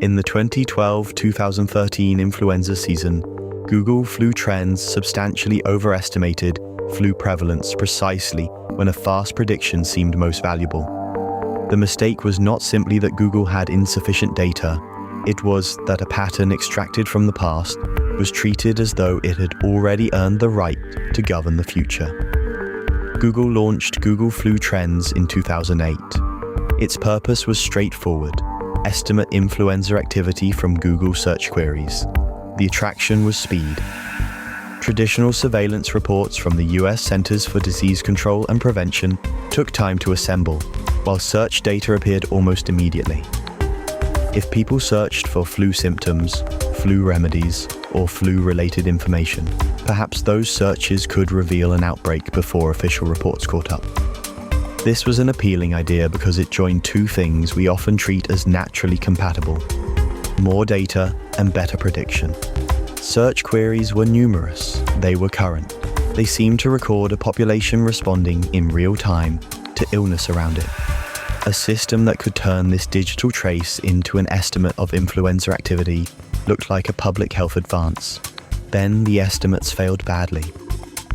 In the 2012-2013 influenza season, Google flu trends substantially overestimated flu prevalence precisely when a fast prediction seemed most valuable. The mistake was not simply that Google had insufficient data, it was that a pattern extracted from the past was treated as though it had already earned the right to govern the future. Google launched Google Flu Trends in 2008. Its purpose was straightforward: estimate influenza activity from Google search queries. The attraction was speed. Traditional surveillance reports from the US Centers for Disease Control and Prevention took time to assemble, while search data appeared almost immediately. If people searched for flu symptoms, flu remedies, or flu-related information, perhaps those searches could reveal an outbreak before official reports caught up. This was an appealing idea because it joined two things we often treat as naturally compatible: more data and better prediction. Search queries were numerous, they were current. They seemed to record a population responding in real time to illness around it. A system that could turn this digital trace into an estimate of influenza activity looked like a public health advance. Then the estimates failed badly.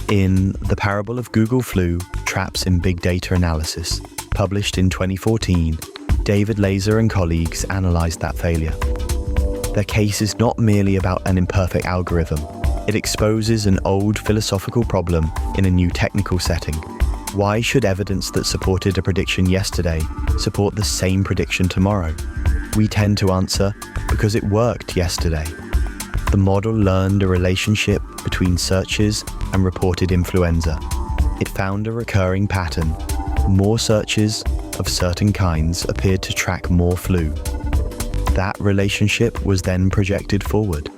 In The Parable of Google Flu: Traps in Big Data Analysis, published in 2014, David Laser and colleagues analyzed that failure. Their case is not merely about an imperfect algorithm. It exposes an old philosophical problem in a new technical setting. Why should evidence that supported a prediction yesterday support the same prediction tomorrow? We tend to answer, because it worked yesterday. The model learned a relationship between searches and reported influenza. It found a recurring pattern. More searches of certain kinds appeared to track more flu. That relationship was then projected forward.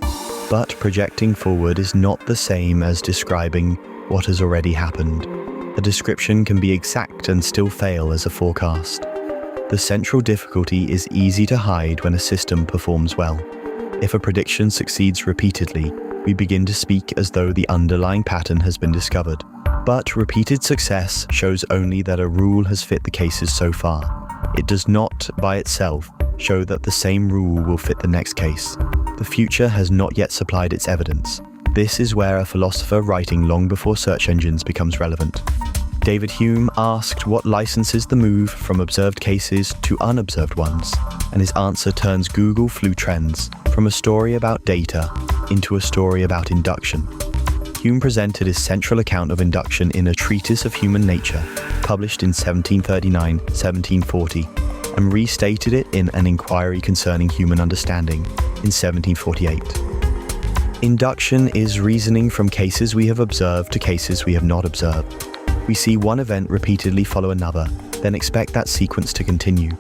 But projecting forward is not the same as describing what has already happened. A description can be exact and still fail as a forecast. The central difficulty is easy to hide when a system performs well. If a prediction succeeds repeatedly, we begin to speak as though the underlying pattern has been discovered. But repeated success shows only that a rule has fit the cases so far. It does not, by itself, show that the same rule will fit the next case. The future has not yet supplied its evidence. This is where a philosopher writing long before search engines becomes relevant. David Hume asked what licenses the move from observed cases to unobserved ones, and his answer turns Google Flu Trends from a story about data into a story about induction. Hume presented his central account of induction in a Treatise of Human Nature, published in 1739-1740, and restated it in An Inquiry Concerning Human Understanding in 1748. Induction is reasoning from cases we have observed to cases we have not observed. We see one event repeatedly follow another, then expect that sequence to continue.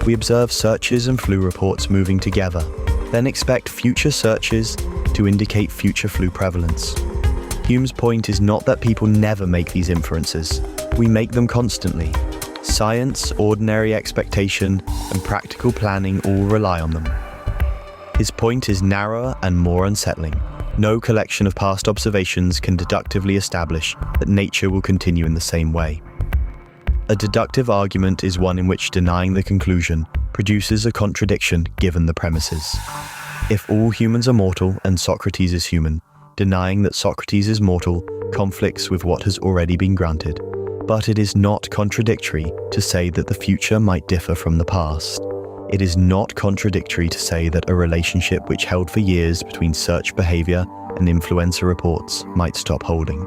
We observe searches and flu reports moving together, then expect future searches to indicate future flu prevalence. Hume's point is not that people never make these inferences. We make them constantly. Science, ordinary expectation, and practical planning all rely on them. His point is narrower and more unsettling. No collection of past observations can deductively establish that nature will continue in the same way. A deductive argument is one in which denying the conclusion produces a contradiction given the premises. If all humans are mortal and Socrates is human, denying that Socrates is mortal conflicts with what has already been granted. But it is not contradictory to say that the future might differ from the past. It is not contradictory to say that a relationship which held for years between search behavior and influenza reports might stop holding.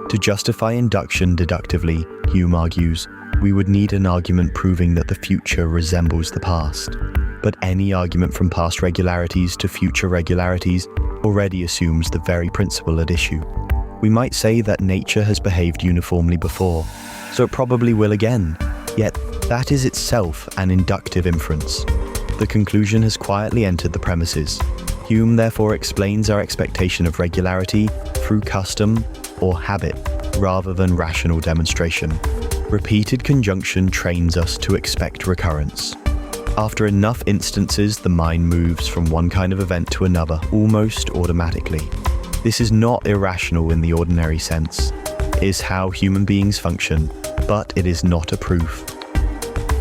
To justify induction deductively, Hume argues, we would need an argument proving that the future resembles the past. But any argument from past regularities to future regularities already assumes the very principle at issue. We might say that nature has behaved uniformly before, so it probably will again, yet that is itself an inductive inference. The conclusion has quietly entered the premises. Hume therefore explains our expectation of regularity through custom or habit rather than rational demonstration. Repeated conjunction trains us to expect recurrence. After enough instances, the mind moves from one kind of event to another almost automatically. This is not irrational in the ordinary sense. It is how human beings function, but it is not a proof.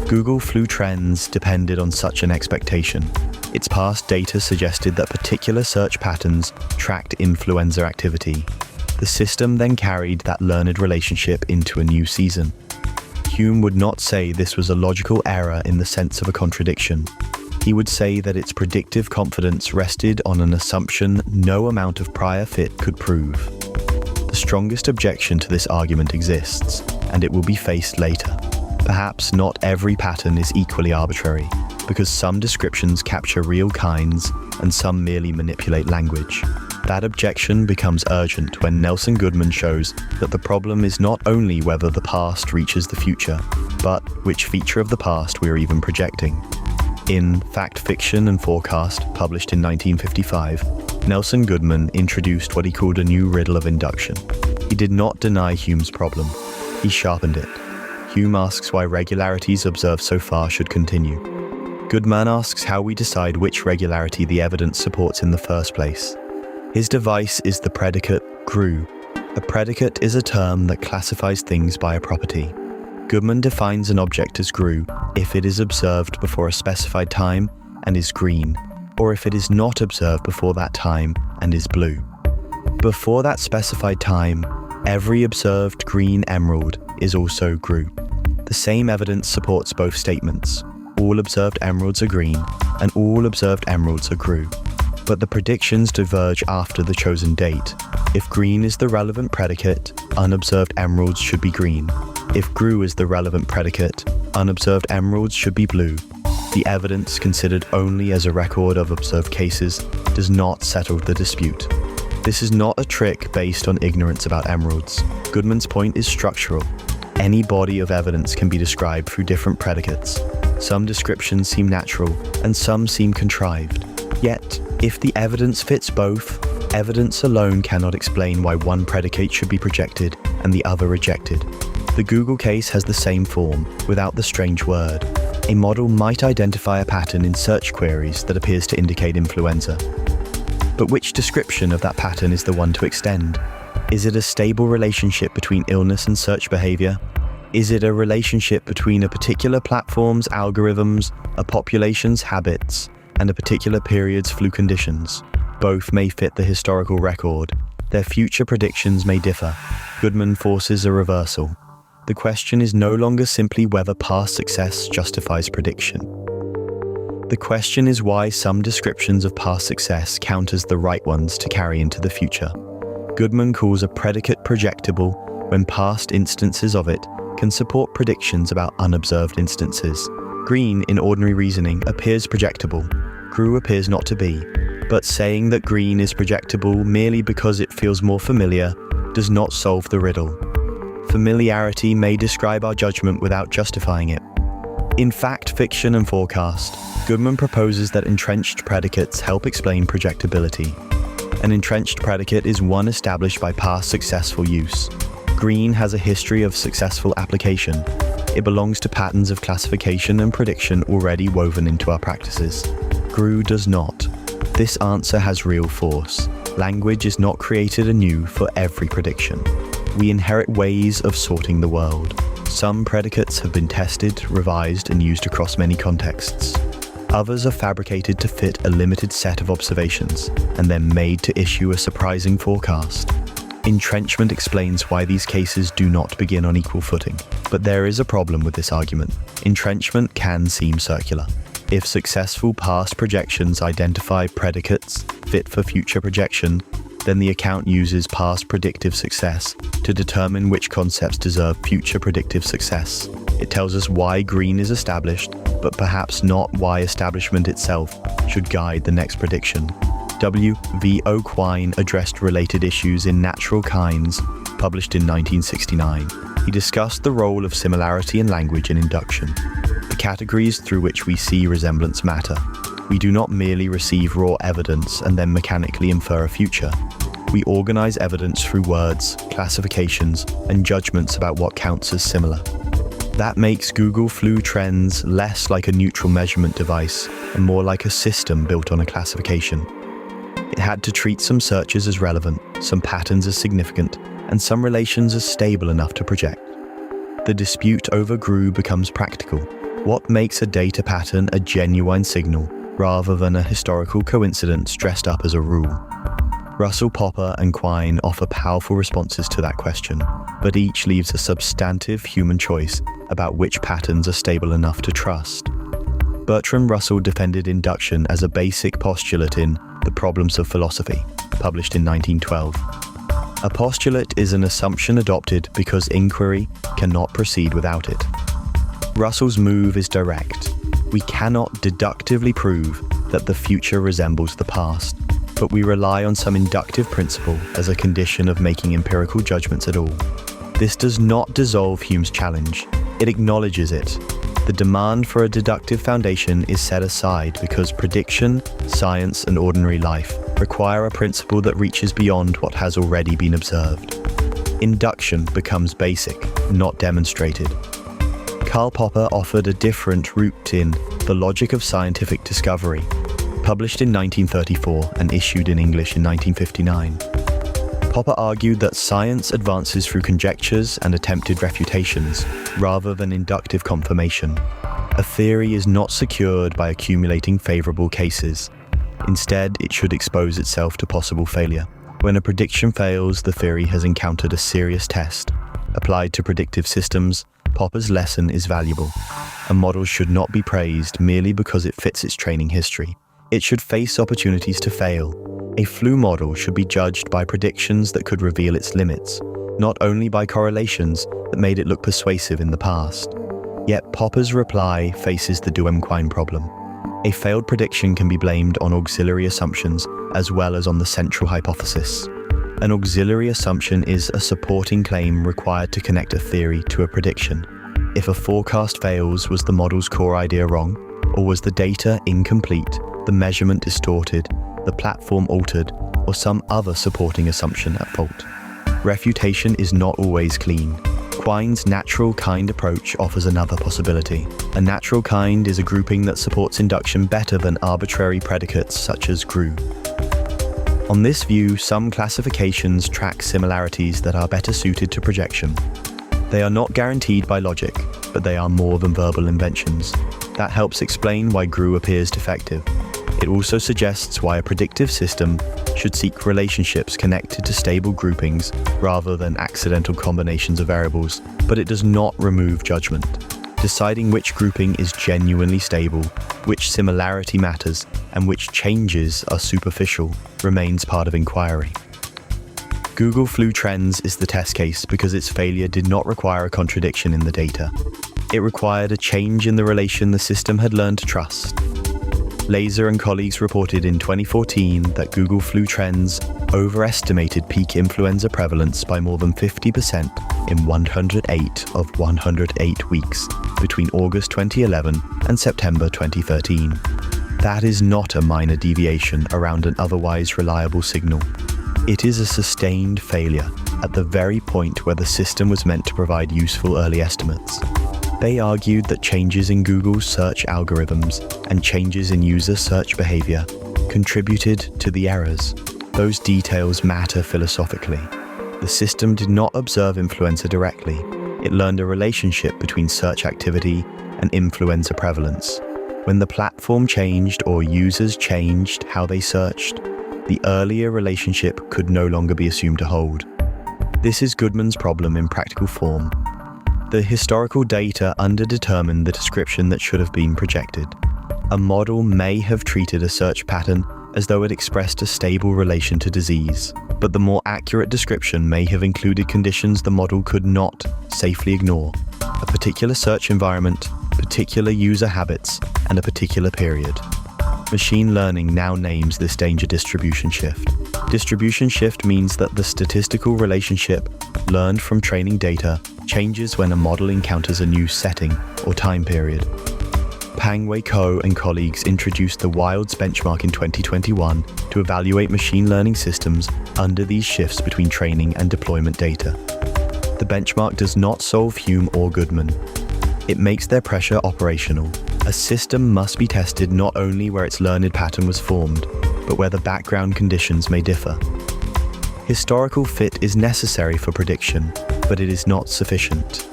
Google Flu Trends depended on such an expectation. Its past data suggested that particular search patterns tracked influenza activity. The system then carried that learned relationship into a new season. Hume would not say this was a logical error in the sense of a contradiction. He would say that its predictive confidence rested on an assumption no amount of prior fit could prove. The strongest objection to this argument exists, and it will be faced later. Perhaps not every pattern is equally arbitrary, because some descriptions capture real kinds and some merely manipulate language. That objection becomes urgent when Nelson Goodman shows that the problem is not only whether the past reaches the future, but which feature of the past we are even projecting. In Fact, Fiction and Forecast, published in 1955, Nelson Goodman introduced what he called a new riddle of induction. He did not deny Hume's problem, he sharpened it. Hume asks why regularities observed so far should continue. Goodman asks how we decide which regularity the evidence supports in the first place. His device is the predicate Grue. A predicate is a term that classifies things by a property. Goodman defines an object as Grue if it is observed before a specified time and is green, or if it is not observed before that time and is blue. Before that specified time, every observed green emerald is also Grue. The same evidence supports both statements. All observed emeralds are green, and all observed emeralds are Grue. But the predictions diverge after the chosen date. If green is the relevant predicate, unobserved emeralds should be green. If Grue is the relevant predicate, unobserved emeralds should be blue. The evidence, considered only as a record of observed cases, does not settle the dispute. This is not a trick based on ignorance about emeralds. Goodman's point is structural. Any body of evidence can be described through different predicates. Some descriptions seem natural, and some seem contrived. Yet, if the evidence fits both, evidence alone cannot explain why one predicate should be projected and the other rejected. The Google case has the same form, without the strange word. A model might identify a pattern in search queries that appears to indicate influenza. But which description of that pattern is the one to extend? Is it a stable relationship between illness and search behavior? Is it a relationship between a particular platform's algorithms, a population's habits, and a particular period's flu conditions? Both may fit the historical record. Their future predictions may differ. Goodman forces a reversal. The question is no longer simply whether past success justifies prediction. The question is why some descriptions of past success count as the right ones to carry into the future. Goodman calls a predicate projectable when past instances of it can support predictions about unobserved instances. Green, in ordinary reasoning, appears projectable. Grue appears not to be. But saying that green is projectable merely because it feels more familiar does not solve the riddle. Familiarity may describe our judgment without justifying it. In Fact, Fiction and Forecast, Goodman proposes that entrenched predicates help explain projectability. An entrenched predicate is one established by past successful use. Green has a history of successful application. It belongs to patterns of classification and prediction already woven into our practices. Grue does not. This answer has real force. Language is not created anew for every prediction. We inherit ways of sorting the world. Some predicates have been tested, revised, and used across many contexts. Others are fabricated to fit a limited set of observations, and then made to issue a surprising forecast. Entrenchment explains why these cases do not begin on equal footing. But there is a problem with this argument. Entrenchment can seem circular. If successful past projections identify predicates fit for future projection, then the account uses past predictive success to determine which concepts deserve future predictive success. It tells us why green is established, but perhaps not why establishment itself should guide the next prediction. W.V. Quine addressed related issues in Natural Kinds, published in 1969. He discussed the role of similarity in language and induction. The categories through which we see resemblance matter. We do not merely receive raw evidence and then mechanically infer a future. We organize evidence through words, classifications, and judgments about what counts as similar. That makes Google Flu Trends less like a neutral measurement device and more like a system built on a classification. It had to treat some searches as relevant, some patterns as significant, and some relations as stable enough to project. The dispute over Grue becomes practical. What makes a data pattern a genuine signal, rather than a historical coincidence dressed up as a rule. Russell, Popper, and Quine offer powerful responses to that question, but each leaves a substantive human choice about which patterns are stable enough to trust. Bertrand Russell defended induction as a basic postulate in The Problems of Philosophy, published in 1912. A postulate is an assumption adopted because inquiry cannot proceed without it. Russell's move is direct. We cannot deductively prove that the future resembles the past, but we rely on some inductive principle as a condition of making empirical judgments at all. This does not dissolve Hume's challenge. It acknowledges it. The demand for a deductive foundation is set aside because prediction, science, and ordinary life require a principle that reaches beyond what has already been observed. Induction becomes basic, not demonstrated. Karl Popper offered a different route in The Logic of Scientific Discovery, published in 1934 and issued in English in 1959. Popper argued that science advances through conjectures and attempted refutations, rather than inductive confirmation. A theory is not secured by accumulating favorable cases. Instead, it should expose itself to possible failure. When a prediction fails, the theory has encountered a serious test. Applied to predictive systems, Popper's lesson is valuable. A model should not be praised merely because it fits its training history. It should face opportunities to fail. A flu model should be judged by predictions that could reveal its limits, not only by correlations that made it look persuasive in the past. Yet Popper's reply faces the Quine problem. A failed prediction can be blamed on auxiliary assumptions as well as on the central hypothesis. An auxiliary assumption is a supporting claim required to connect a theory to a prediction. If a forecast fails, was the model's core idea wrong? Or was the data incomplete, the measurement distorted, the platform altered, or some other supporting assumption at fault? Refutation is not always clean. Quine's natural kind approach offers another possibility. A natural kind is a grouping that supports induction better than arbitrary predicates such as Grue. On this view, some classifications track similarities that are better suited to projection. They are not guaranteed by logic, but they are more than verbal inventions. That helps explain why Grue appears defective. It also suggests why a predictive system should seek relationships connected to stable groupings rather than accidental combinations of variables, but it does not remove judgment. Deciding which grouping is genuinely stable, which similarity matters, and which changes are superficial remains part of inquiry. Google flu trends is the test case because its failure did not require a contradiction in the data. It required a change in the relation the system had learned to trust. Laser and colleagues reported in 2014 that Google flu trends overestimated peak influenza prevalence by more than 50% in 108 of 108 weeks between August 2011 and September 2013. That is not a minor deviation around an otherwise reliable signal. It is a sustained failure at the very point where the system was meant to provide useful early estimates. They argued that changes in Google's search algorithms and changes in user search behavior contributed to the errors. Those details matter philosophically. The system did not observe influenza directly. It learned a relationship between search activity and influenza prevalence. When the platform changed or users changed how they searched, the earlier relationship could no longer be assumed to hold. This is Goodman's problem in practical form. The historical data underdetermined the description that should have been projected. A model may have treated a search pattern as though it expressed a stable relation to disease, but the more accurate description may have included conditions the model could not safely ignore: a particular search environment, particular user habits, and a particular period. Machine learning now names this danger distribution shift. Distribution shift means that the statistical relationship learned from training data changes when a model encounters a new setting or time period. Pang Wei Ko and colleagues introduced the Wilds benchmark in 2021 to evaluate machine learning systems under these shifts between training and deployment data. The benchmark does not solve Hume or Goodman. It makes their pressure operational. A system must be tested not only where its learned pattern was formed, but where the background conditions may differ. Historical fit is necessary for prediction, but it is not sufficient.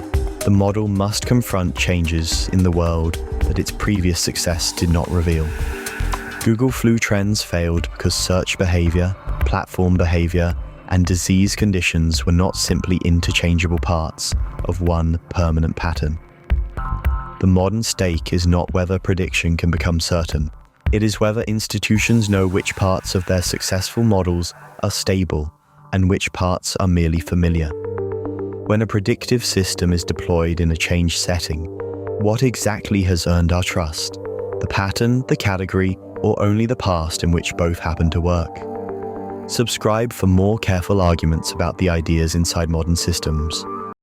The model must confront changes in the world that its previous success did not reveal. Google flu trends failed because search behavior, platform behavior, and disease conditions were not simply interchangeable parts of one permanent pattern. The modern stake is not whether prediction can become certain. It is whether institutions know which parts of their successful models are stable and which parts are merely familiar. When a predictive system is deployed in a changed setting, what exactly has earned our trust? The pattern, the category, or only the past in which both happen to work? Subscribe for more careful arguments about the ideas inside modern systems.